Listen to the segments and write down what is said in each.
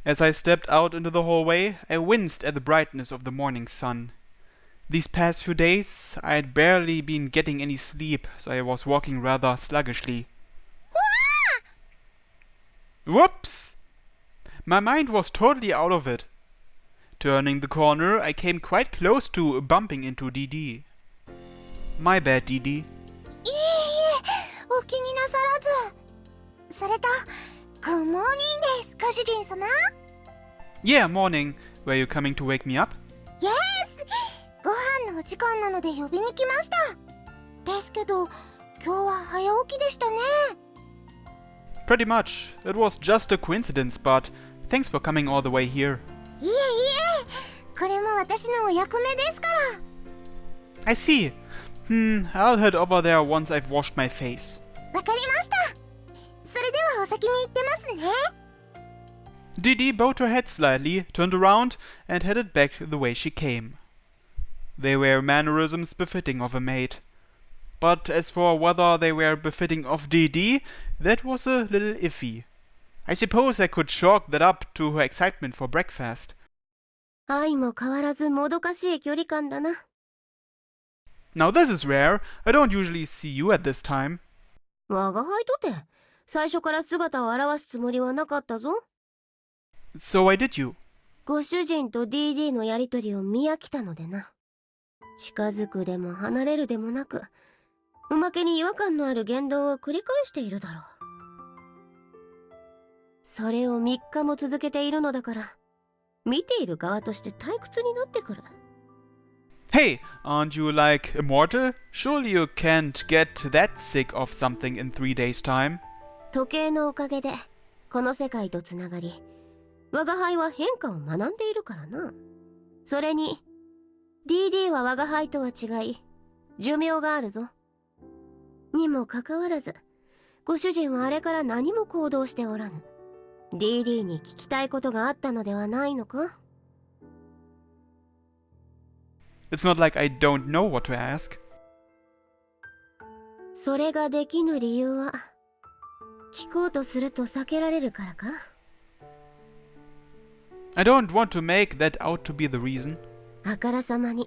As I stepped out into the hallway, I winced at the brightness of the morning sun. These past few days, I had barely been getting any sleep, so I was walking rather sluggishly. Whoops! My mind was totally out of it. Turning the corner, I came quite close to bumping into Dede. My bad, Dede. いえいえ、お気になさらず。それと、Good morning です、ご主人様。Yeah, morning. Were you coming to wake me up? Yes! ご飯のお時間なので呼びに来ました。ですけど、今日は早起きでしたね。Pretty much. It was just a coincidence, but thanks for coming all the way here. いえいえ、これも私のお役目ですから。I see. I'll head over there once I've washed my face. わかりました。それではお先に行ってますね。Dede bowed her head slightly, turned around, and headed back the way she came. They were mannerisms befitting of a maid. But as for whether they were befitting of Dede, that was a little iffy. I suppose I could chalk that up to her excitement for breakfast. 愛も変わらずもどかしい距離感だな。Now this is rare. I don't usually see you at this time. 我が輩とて、最初から姿を現すつもりはなかったぞ。So why did you? ご主人と DD のやりとりを見飽きたのでな。近づくでも離れるでもなく、おまけに違和感のある言動を繰り返しているだろう。それを3日も続けているのだから、見ている側として退屈になってくる。Hey, aren't you like immortal? Surely you can't get that sick of something in 3 days' time. 時計のおかげで、この世界とつながり、我が輩は変化を学んでいるからな。それに、DD は我が輩とは違い、寿命があるぞ。にもかかわらず、ご主人はあれから何も行動しておらぬ。DD に聞きたいことがあったのではないのか？ It's not like I don't know what to ask. それができぬ理由は、聞こうとすると避けられるからか？ I don't want to make that out to be the reason. あからさまに、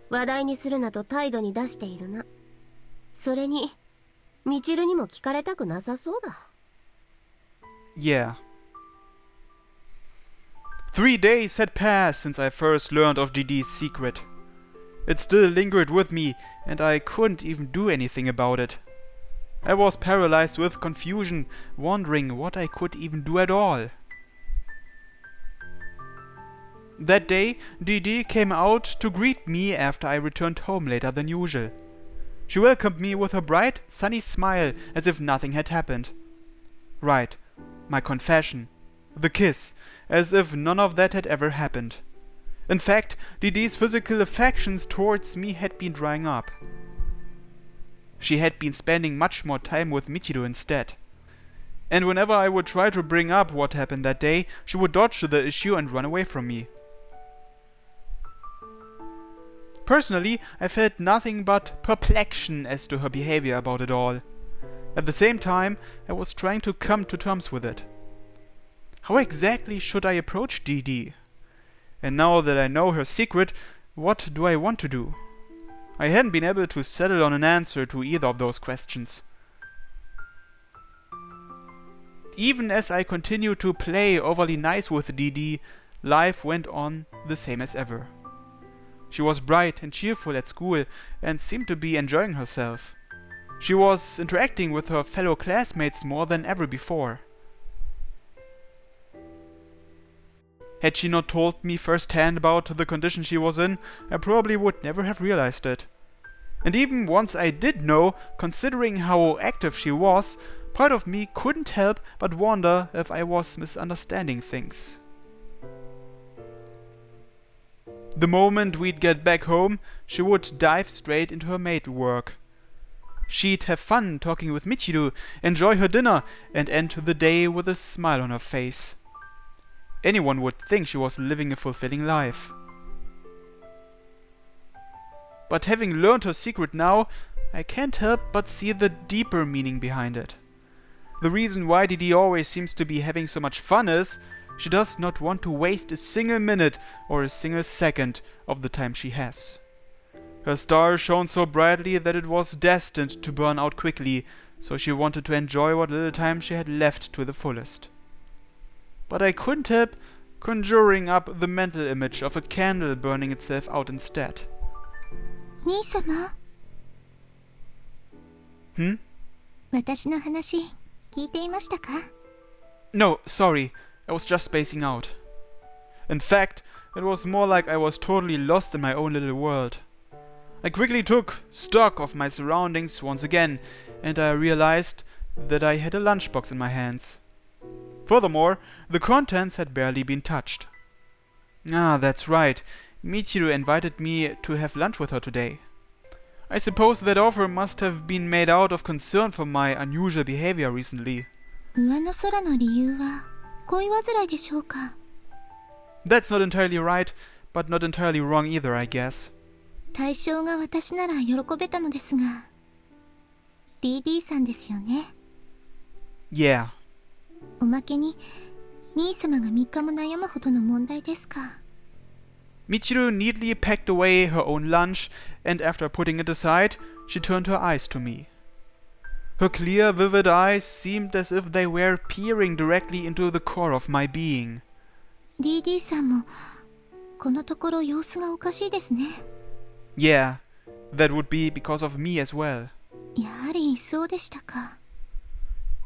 話題にするなと態度に出しているな。それに、ミチルにも聞かれたくなさそうだ。Yeah. 3 days had passed since I first learned of Dede's secret. It still lingered with me, and I couldn't even do anything about it. I was paralyzed with confusion, wondering what I could even do at all. That day, Dede came out to greet me after I returned home later than usual. She welcomed me with her bright, sunny smile as if nothing had happened. Right, my confession. The kiss, as if none of that had ever happened. In fact, Dede's physical affections towards me had been drying up. She had been spending much more time with Michiru instead. And whenever I would try to bring up what happened that day, she would dodge the issue and run away from me. Personally, I felt nothing but perplexion as to her behavior about it all. At the same time, I was trying to come to terms with it. How exactly should I approach Dede? And now that I know her secret, what do I want to do? I hadn't been able to settle on an answer to either of those questions. Even as I continued to play overly nice with Dede, life went on the same as ever. She was bright and cheerful at school and seemed to be enjoying herself. She was interacting with her fellow classmates more than ever before. Had she not told me firsthand about the condition she was in, I probably would never have realized it. And even once I did know, considering how active she was, part of me couldn't help but wonder if I was misunderstanding things. The moment we'd get back home, she would dive straight into her maid work. She'd have fun talking with Michiru, enjoy her dinner, and end the day with a smile on her face. Anyone would think she was living a fulfilling life. But having learned her secret now, I can't help but see the deeper meaning behind it. The reason why Dede always seems to be having so much fun is, She does not want to waste a single minute or a single second of the time she has. Her star shone so brightly that it was destined to burn out quickly, so she wanted to enjoy what little time she had left to the fullest. But I couldn't help conjuring up the mental image of a candle burning itself out instead. 兄様 Hmm? 私の話聞いていましたか No, sorry, I was just spacing out. In fact, it was more like I was totally lost in my own little world. I quickly took stock of my surroundings once again, and I realized that I had a lunchbox in my hands. Furthermore, the contents had barely been touched. Ah, that's right. Michiru invited me to have lunch with her today. I suppose that offer must have been made out of concern for my unusual behavior recently. 上の空の理由は恋煩いでしょうか That's not entirely right, but not entirely wrong either, I guess. 対象が私なら喜べたのですが DD さんですよね Yeah. おまけに兄様が3日も悩むほどの問題ですか Michiru neatly packed away her own lunch, and after putting it aside, she turned her eyes to me. Her clear, vivid eyes seemed as if they were peering directly into the core of my being. DD さんもこのところ様子がおかしいですね Yeah, that would be because of me as well. やはりそうでしたか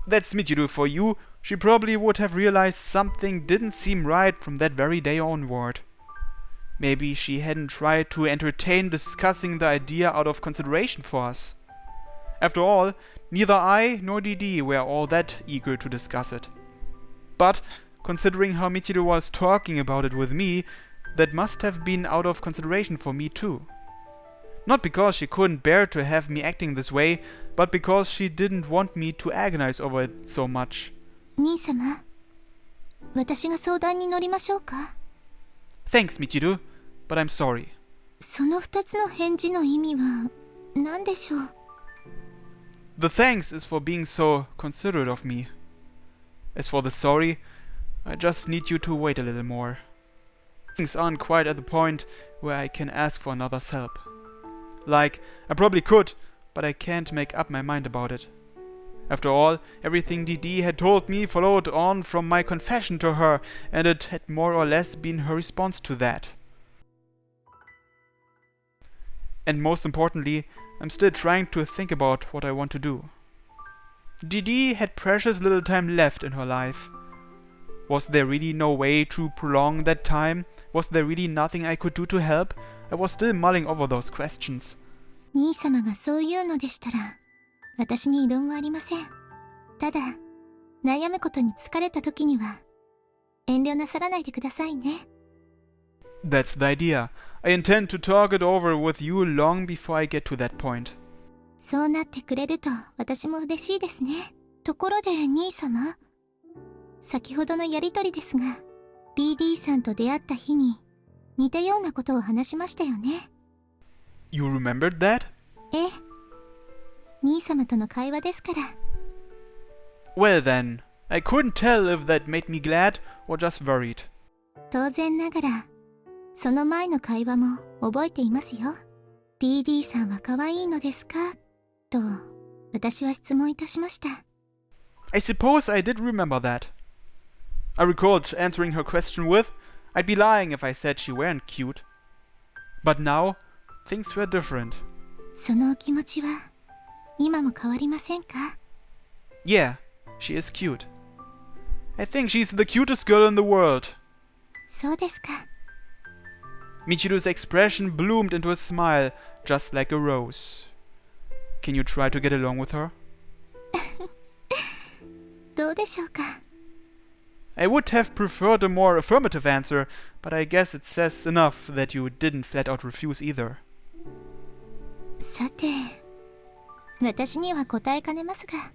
That's Michiru for you. She probably would have realized something didn't seem right from that very day onward. Maybe she hadn't tried to entertain discussing the idea out of consideration for us. After all, neither I nor DD were all that eager to discuss it. But, considering how Michiru was talking about it with me, that must have been out of consideration for me too. Not because she couldn't bear to have me acting this way, but because she didn't want me to agonize over it so much. 兄様私が相談に乗りましょうか Thanks, Michiru, but I'm sorry. その2つの返事の意味は何でしょう The thanks is for being so considerate of me. As for the sorry, I just need you to wait a little more. Things aren't quite at the point where I can ask for another's help. Like, I probably could, but I can't make up my mind about it. After all, everything DD had told me followed on from my confession to her, and it had more or less been her response to that. And most importantly, I'm still trying to think about what I want to do. DD had precious little time left in her life. Was there really no way to prolong that time? Was there really nothing I could do to help? I was still mulling over those questions. 兄様がそう言うのでしたら私に異論はありませんただ悩むことに疲れた時には遠慮なさらないでくださいね That's the idea. I intend to talk it over with you long before I get to that point. そうなってくれると私も嬉しいですねところで兄様先ほどのやりとりですが DD さんと出会った日に似たようなことを話しましたよね You remembered that? ええ兄様との会話ですから Well then, I couldn't tell if that made me glad or just worried. 当然ながらその前の会話も覚えていますよ DD さんは可愛いのですかと私は質問いたしました I suppose I did remember that. I recalled answering her question with, I'd be lying if I said she weren't cute. But now, things were different. そのお気持ちは今も変わりませんか Yeah, she is cute. I think she's the cutest girl in the world. そうですか Michiru's expression bloomed into a smile, just like a rose. Can you try to get along with her? どうでしょうか I would have preferred a more affirmative answer, but I guess it says enough that you didn't flat out refuse either. さて私には答えかねますが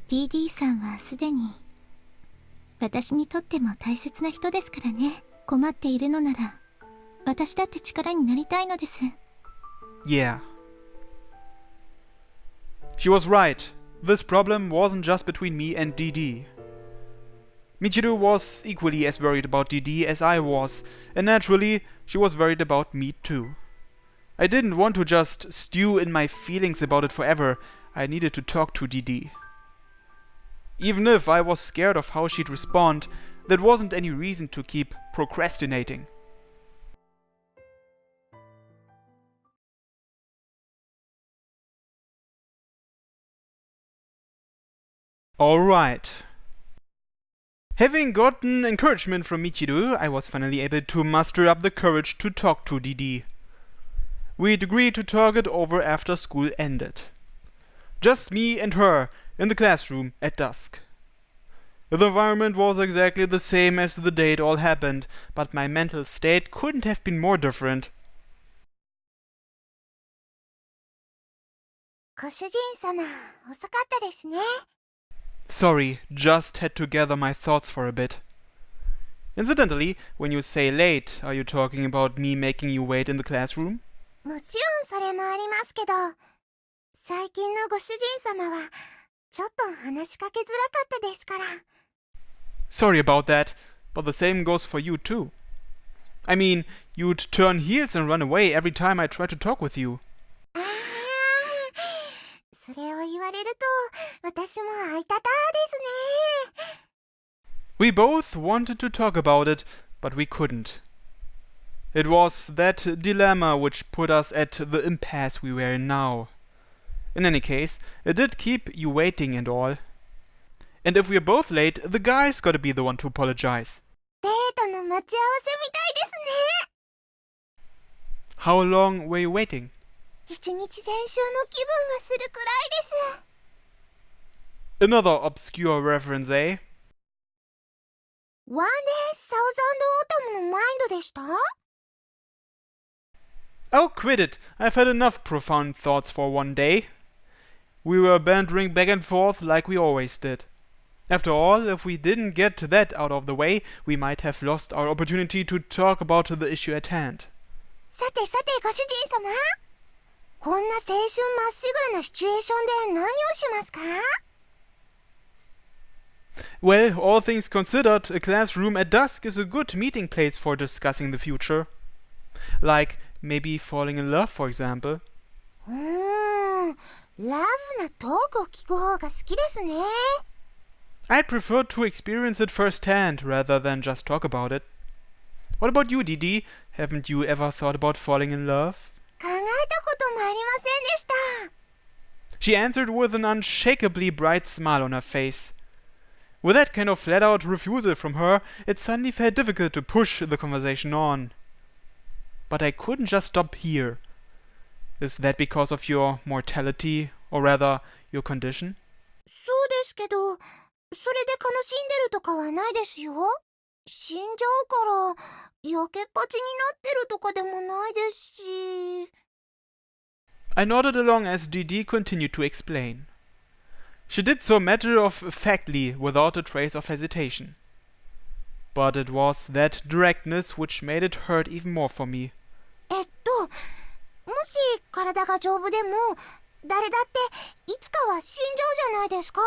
DD さんはすでに私にとっても大切な人ですからね困っているのなら私だって力になりたいのです Yeah. She was right. This problem wasn't just between me and DD. Michiru was equally as worried about Dede as I was, and naturally, she was worried about me too. I didn't want to just stew in my feelings about it forever. I needed to talk to Dede. Even if I was scared of how she'd respond, that wasn't any reason to keep procrastinating. Alright. Having gotten encouragement from Michiru, I was finally able to muster up the courage to talk to Dede. We'd agreed to talk it over after school ended. Just me and her, in the classroom at dusk. The environment was exactly the same as the day it all happened, but my mental state couldn't have been more different. ご主人様、遅かったですね。 Sorry, just had to gather my thoughts for a bit. Incidentally, when you say late, are you talking about me making you wait in the classroom? もちろんそれもありますけど、最近のご主人様はちょっと話しかけづらかったですから。 Sorry about that, but the same goes for you too. I mean, you'd turn heels and run away every time I tried to talk with you. ああ、それを言われると私も会いたたですね。 We both wanted to talk about it, but we couldn't. It was that dilemma which put us at the impasse we were in now. In any case, it did keep you waiting and all. And if we're both late, the guy's gotta be the one to apologize. デートの待ち合わせみたいですね。 How long were you waiting? 一日前週の気分がするくらいです。 Another obscure reference, eh? ワンデーサウザンドオータムのマインドでした？ Oh, quit it. I've had enough profound thoughts for one day. We were bantering back and forth like we always did. After all, if we didn't get that out of the way, we might have lost our opportunity to talk about the issue at hand. さてさてご主人様、こんな青春まっしぐらなシチュエーションで何をしますか？ Well, all things considered, a classroom at dusk is a good meeting place for discussing the future. Like, maybe falling in love, for example. ラブなトークを聞く方が好きですね。 I'd prefer to experience it firsthand rather than just talk about it. What about you, Dede? Haven't you ever thought about falling in love? 考えたこともありませんでした。 She answered with an unshakably bright smile on her face. With that kind of flat-out refusal from her, it suddenly felt difficult to push the conversation on. But I couldn't just stop here. Is that because of your mortality, or rather, your condition? そうですけど、それで悲しんでるとかはないですよ。死んじゃうからやけっぱちになってるとかでもないですし。 I nodded along as Dede continued to explain. She did so matter-of-factly, without a trace of hesitation. But it was that directness which made it hurt even more for me. もし体が丈夫でも、誰だっていつかは死んじゃうじゃないですか。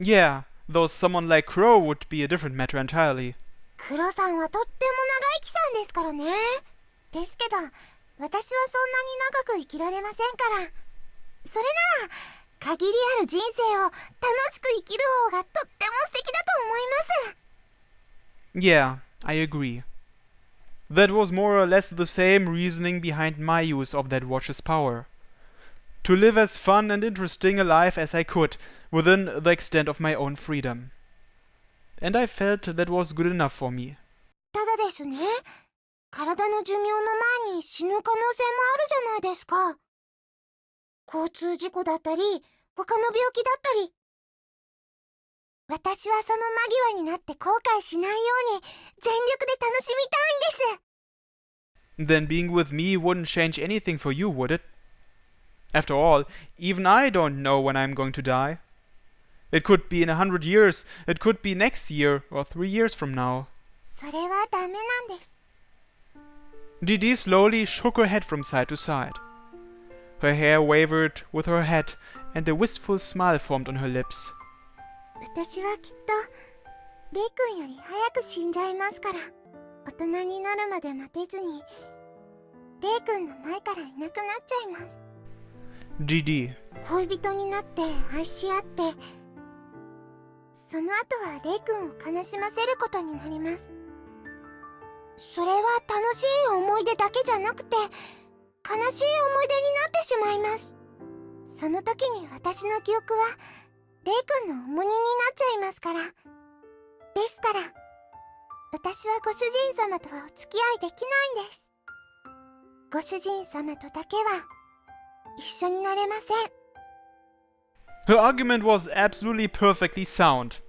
Yeah, though someone like Crow would be a different matter entirely. クロさんはとっても長生きさんですからね。ですけど、私はそんなに長く生きられませんから。それなら、限りある人生を楽しく生きる方がとっても素敵だと思います。 Yeah, I agree. That was more or less the same reasoning behind my use of that watch's power. To live as fun and interesting a life as I could, within the extent of my own freedom. And I felt that was good enough for me. ただですね、体の寿命の前に死ぬ可能性もあるじゃないですか。交通事故だったり、他の病気だったり。私はその間際になって後悔しないように全力で楽しみたいんです。 Then being with me wouldn't change anything for you, would it? After all, even I don't know when I'm going to die. It could be in 100 years, it could be next year, or 3 years from now. それはダメなんです。 Dede slowly shook her head from side to side. Her hair wavered with her head, and a wistful smile formed on her lips. 私はきっとレイ君より早く死んじゃいますから、大人になるまで待てずにレイ君の前からいなくなっちゃいます。Dede. 恋人になって愛し合って、その後はレイ君を悲しませることになります。それは楽しい思い出だけじゃなくて、悲しい思い出になってしまいます。その時に私の記憶はレイ君の重荷になっちゃいますから。ですから私はご主人様とはお付き合いできないんです。ご主人様とだけは一緒になれません。Her argument was absolutely perfectly sound.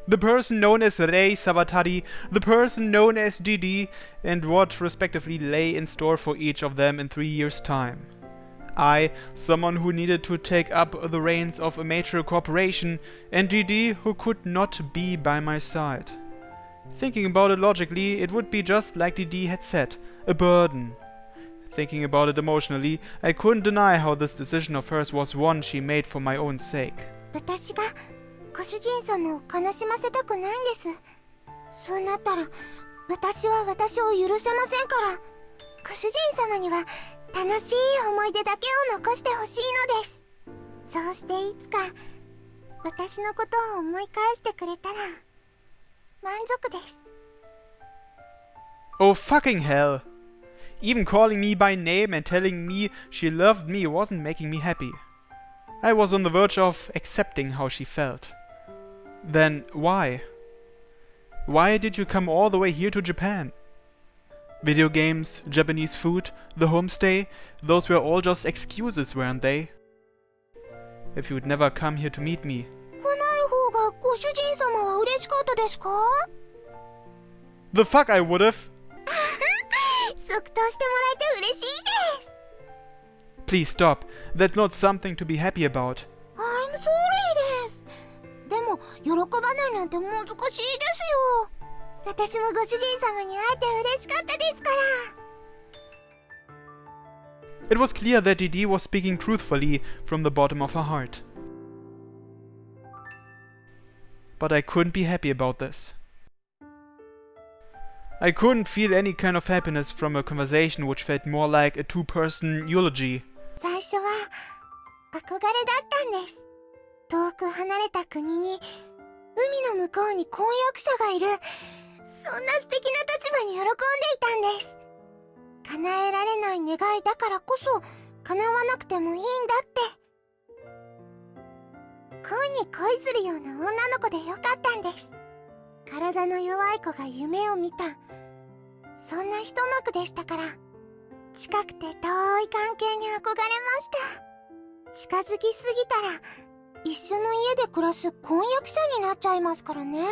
The person known as Rei Savatari, the person known as Dede, and what respectively lay in store for each of them in 3 years' time. I, someone who needed to take up the reins of a major corporation, and Dede, who could not be by my side. Thinking about it logically, it would be just like Dede had said, a burden. Thinking about it emotionally, I couldn't deny how this decision of hers was one she made for my own sake. 私がご主人様を悲しませたくないんです。そうなったら私は私を許せませんから、ご主人様には楽しい思い出だけを残してほしいのです。そうしていつか私のことを思い返してくれたら満足です。 Oh fucking hell! Even calling me by name and telling me she loved me wasn't making me happy. I was on the verge of accepting how she felt. Then why? Why did you come all the way here to Japan? Video games, Japanese food, the homestay, those were all just excuses, weren't they? If you'd never come here to meet me. 来ない方がご主人様は嬉しかったですか? The fuck I would've! 即答してもらえて嬉しいです。 Please stop. That's not something to be happy about. I'm sorry です。でも喜ばないなんて難しいですよ。私もご主人様に会えて嬉しかったですから。 It was clear that Dede was speaking truthfully from the bottom of her heart. But I couldn't be happy about this. I couldn't feel any kind of happiness from a conversation which felt more like a two-person eulogy. 最初は憧れだったんです。遠く離れた国に海の向こうに婚約者がいる、そんな素敵な立場に喜んでいたんです。叶えられない願いだからこそ叶わなくてもいいんだって。恋に恋するような女の子でよかったんです。体の弱い子が夢を見た、そんな一幕でしたから。近くて遠い関係に憧れました。近づきすぎたら一緒の家で暮らす婚約者になっちゃいますからね。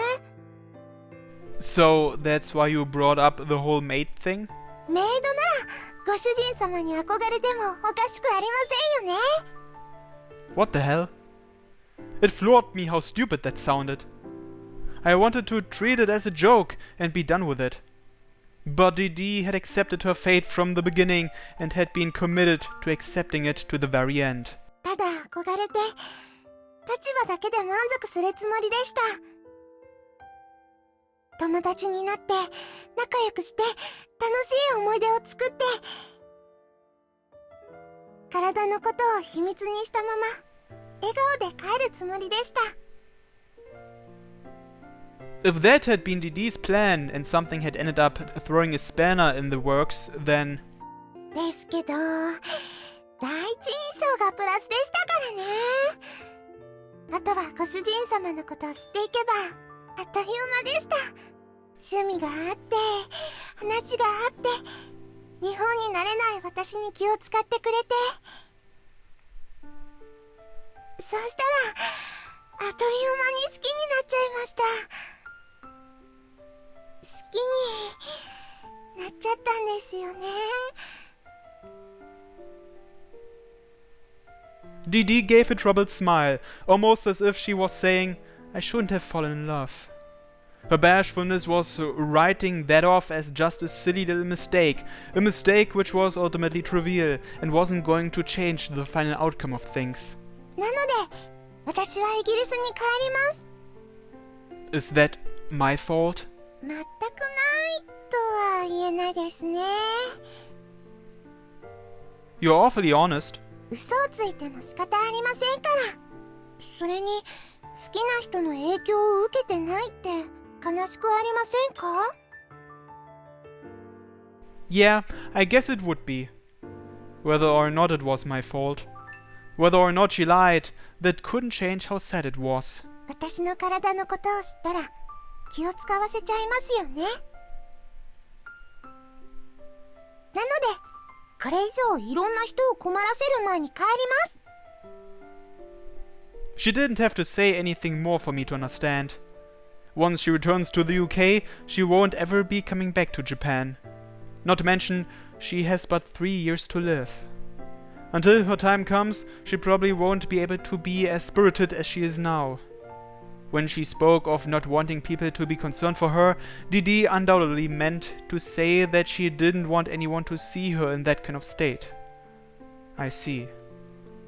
So that's why you brought up the whole maid thing? メイドならご主人様に憧れてもおかしくありませんよね。 What the hell? It floored me how stupid that sounded. I wanted to treat it as a joke and be done with it. But Dede had accepted her fate from the beginning and had been committed to accepting it to the very end. ただ憧れて立場だけで満足するつもりでした。友達になって仲良くして楽しい思い出を作って、体のことを秘密にしたまま笑顔で帰るつもりでした。 If that had been Dede's plan and something had ended up throwing a spanner in the works, then... ですけど第一印象がプラスでしたからね。あとはご主人様のことを知っていけばあっという間でした。趣味があって話があって、日本になれない私に気を使ってくれて、そうしたらあっという間に好きになっちゃいました。好きになっちゃったんですよね。 Dede gave a troubled smile, almost as if she was saying, I shouldn't have fallen in love. Her bashfulness was writing that off as just a silly little mistake, a mistake which was ultimately trivial and wasn't going to change the final outcome of things. なので私はイギリスに帰ります。Is that my fault? 全くないとは言えないですね。You're awfully honest. 嘘をついても仕方ありませんから。それに好きな人の影響を受けてないって悲しくありませんか？ Yeah, I guess it would be. Whether or not it was my fault. Whether or not she lied, that couldn't change how sad it was. 私の体のことを知ったら気を使わせちゃいますよね。なのでこれ以上いろんな人を困らせる前に帰ります。She didn't have to say anything more for me to understand. Once she returns to the UK, she won't ever be coming back to Japan. Not to mention, she has but 3 years to live. Until her time comes, she probably won't be able to be as spirited as she is now. When she spoke of not wanting people to be concerned for her, Dede undoubtedly meant to say that she didn't want anyone to see her in that kind of state. I see.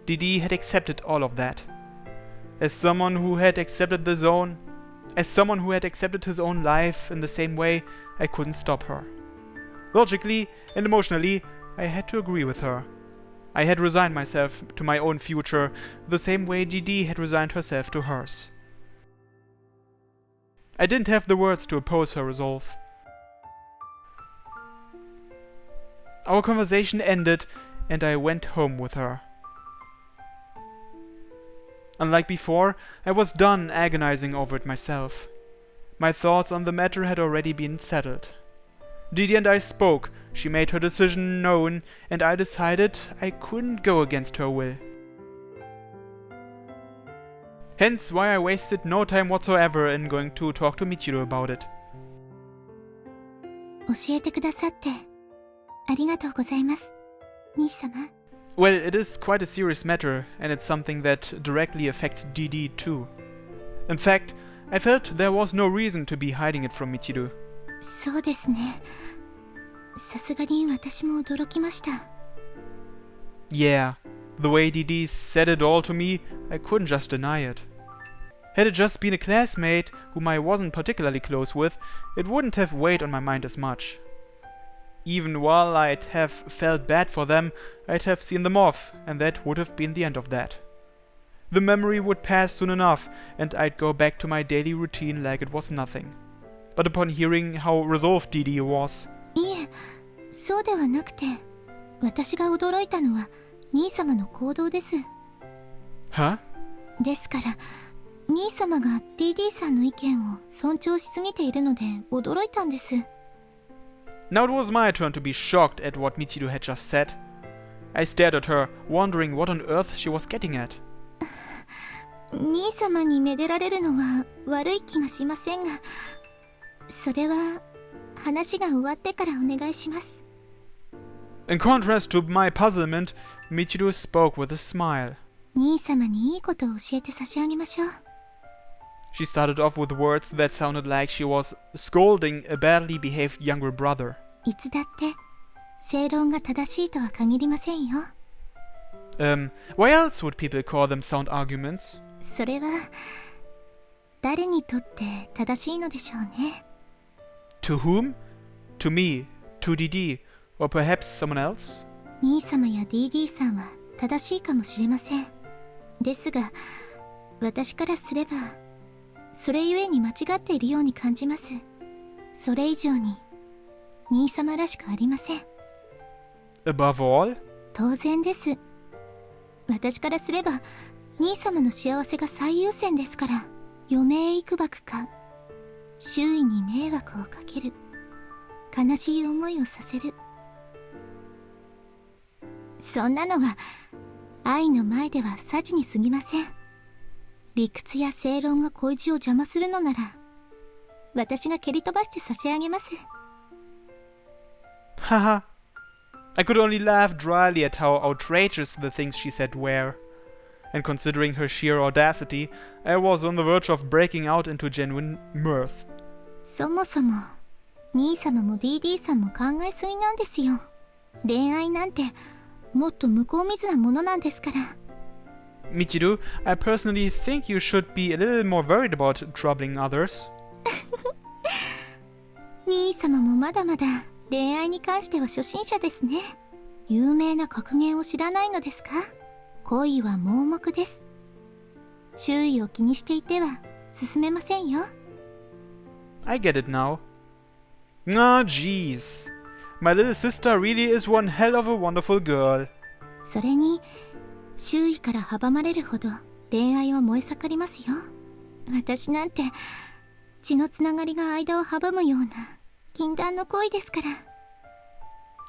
Dede had accepted all of that. As someone who had accepted his own life in the same way, I couldn't stop her. Logically and emotionally, I had to agree with her. I had resigned myself to my own future, the same way Dede had resigned herself to hers. I didn't have the words to oppose her resolve. Our conversation ended, and I went home with her. Unlike before, I was done agonizing over it myself. My thoughts on the matter had already been settled. Dede and I spoke, she made her decision known, and I decided I couldn't go against her will. Hence why I wasted no time whatsoever in going to talk to Michiru about it. 教えてくださってありがとうございます、兄様。Well, it is quite a serious matter, and it's something that directly affects Dede too. In fact, I felt there was no reason to be hiding it from Michiru. そうですね。さすがに私も驚きました。Yeah, the way Dede said it all to me, I couldn't just deny it. Had it just been a classmate whom I wasn't particularly close with, it wouldn't have weighed on my mind as much. Even while I'd have felt bad for them, I'd have seen them off, and that would have been the end of that. The memory would pass soon enough, and I'd go back to my daily routine like it was nothing. But upon hearing how resolved Dede was... いえ、そうではなくて、私が驚いたのは兄様の行動です。Huh? ですから、兄様が DD さんの意見を尊重しすぎているので驚いたんです。Now it was my turn to be shocked at what Michiru had just said. I stared at her, wondering what on earth she was getting at. 兄様にめでられるのは悪い気がしませんが、それは話が終わってからお願いします。In contrast to my puzzlement, Michiru spoke with a smile. 兄様にいいことを教えて差し上げましょう。She started off with words that sounded like she was scolding a badly behaved younger brother. いつだって正論が正しいとは限りませんよ。Why else would people call them sound arguments? それは誰にとって正しいのでしょうね。To whom? To me, to Dede, or perhaps someone else? 兄様や DD さんは正しいかもしれません。ですが、私からすればそれゆえに間違っているように感じます。それ以上に兄様らしくありません。Above all? 当然です。私からすれば兄様の幸せが最優先ですから。余命いくばくか、周囲に迷惑をかける、悲しい思いをさせる、そんなのは愛の前ではさじに過ぎません。理屈や正論が恋路を邪魔するのなら、私が蹴り飛ばして差し上げます。Haha. I could only laugh dryly at how outrageous the things she said were. And considering her sheer audacity, I was on the verge of breaking out into genuine mirth. そもそも、兄様も DD さんも考えすぎなんですよ。恋愛なんて、もっと向こう水なものなんですから。Michiru, I personally think you should be a little more worried about troubling others. 兄様もまだまだ恋愛に関しては初心者ですね。有名な格言を知らないのですか？恋は盲目です。周囲を気にしていては進めませんよ。I get it now. Ah, jeez. My little sister really is one hell of a wonderful girl. それに周囲から阻まれるほど恋愛は燃え盛りますよ。私なんて血のつながりが間を阻むような禁断の恋ですから。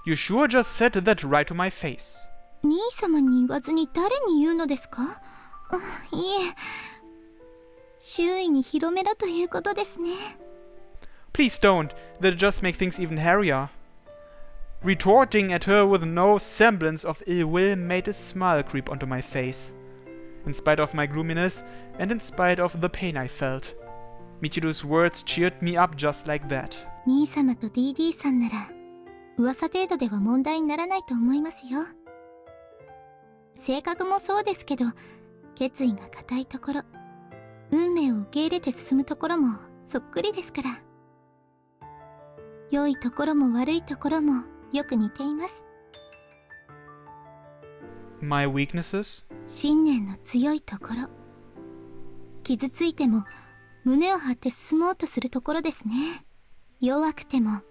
You sure just said that right to my face. 兄様に言わずに誰に言うのですか？いえ、周囲に広めろということですね。Please don't. That'll just make things even hairier. Retorting at her with no semblance of ill will made a smile creep onto my face. In spite of my gloominess, and in spite of the pain I felt. Michiru's words cheered me up just like that. 兄様と DD さんなら噂程度では問題にならないと思いますよ。性格もそうですけど、決意が固いところ、運命を受け入れて進むところもそっくりですから。良いところも悪いところもよく似ています。My weaknesses? 信念の強いところ、傷ついても胸を張って進もうとするところですね。弱くても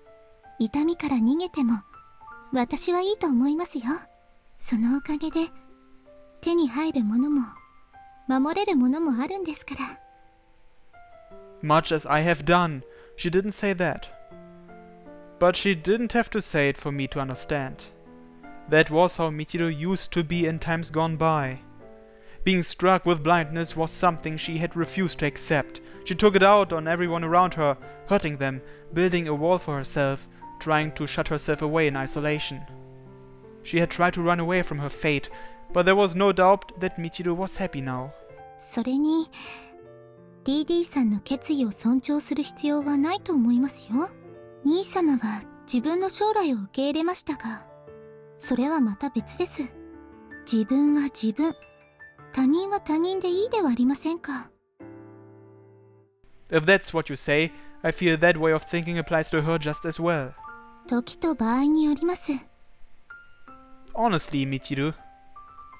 痛みから逃げても私はいいと思いますよ。そのおかげで手に入るものも守れるものもあるんですから。 Much as I have done, she didn't say that. But she didn't have to say it for me to understand. That was how Michiru used to be in times gone by. Being struck with blindness was something she had refused to accept. She took it out on everyone around her, hurting them, building a wall for herself, trying to shut herself away in isolation. She had tried to run away from her fate, but there was no doubt that Michiru was happy now. それに DD さんの決意を尊重する必要はないと思いますよ。兄様は自分の将来を受け入れましたが、それはまた別です。自分は自分、他人は他人でいいではありませんか。 If that's what you say, I feel that way of thinking applies to her just as well. 時と場合によります。 Honestly, Michiru,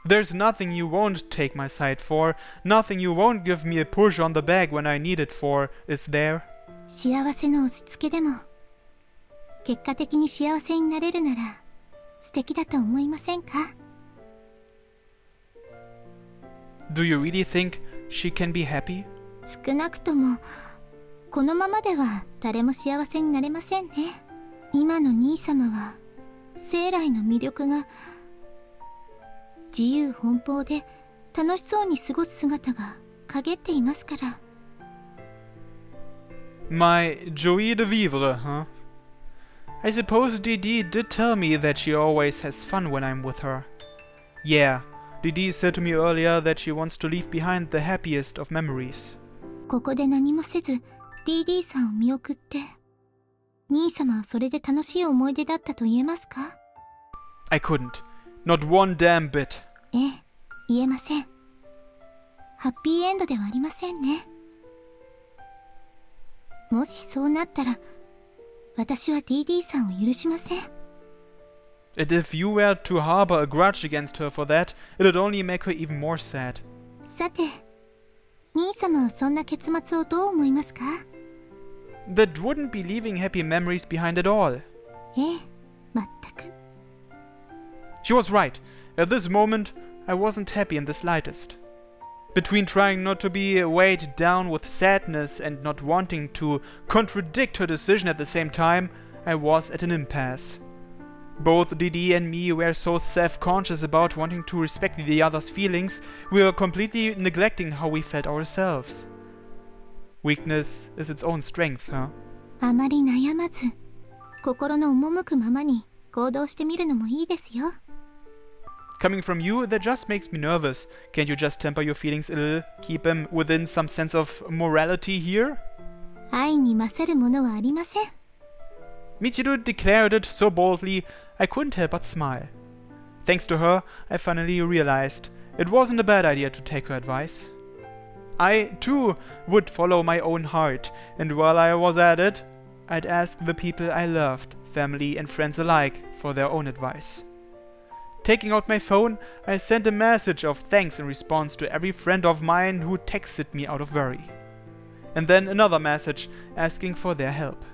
there's nothing you won't take my side for, nothing you won't give me a push on the back when I need it for, is there? 幸せの押し付けでも結果的に幸せになれるなら素敵だと思いませんか？ Do you really think she can be happy? 少なくともこのままでは誰も幸せになれませんね。今の兄様は生来の魅力が自由奔放で楽しそうに過ごす姿が陰っていますから。 My joie de vivre, huh? I suppose Dede did tell me that she always has fun when I'm with her. Yeah, Dede said to me earlier that she wants to leave behind the happiest of memories. ここで何もせず DD さんを見送って兄様はそれで楽しい思い出だったと言えますか？ I couldn't. Not one damn bit. ええ、言えません。ハッピーエンドではありませんね。もしそうなったら私は DD さんを許しません。 And if you were to harbor a grudge against her for that, it'd only make her even more sad. さて、兄様はそんな結末をどう思いますか？ That wouldn't be leaving happy memories behind at all. ええ、全く。 She was right. At this moment, I wasn't happy in the slightest. Between trying not to be weighed down with sadness and not wanting to contradict her decision at the same time, I was at an impasse. Both Dede and me were so self-conscious about wanting to respect the other's feelings, we were completely neglecting how we felt ourselves. Weakness is its own strength, huh? あまり悩まず、心の赴くままに行動してみるのもいいですよ。 Coming from you, that just makes me nervous. Can't you just temper your feelings a little? Keep them within some sense of morality here? 愛に勝るものはありません。 Michiru declared it so boldly, I couldn't help but smile. Thanks to her, I finally realized it wasn't a bad idea to take her advice. I, too, would follow my own heart, and while I was at it, I'd ask the people I loved, family and friends alike, for their own advice. Taking out my phone, I sent a message of thanks in response to every friend of mine who texted me out of worry. And then another message asking for their help.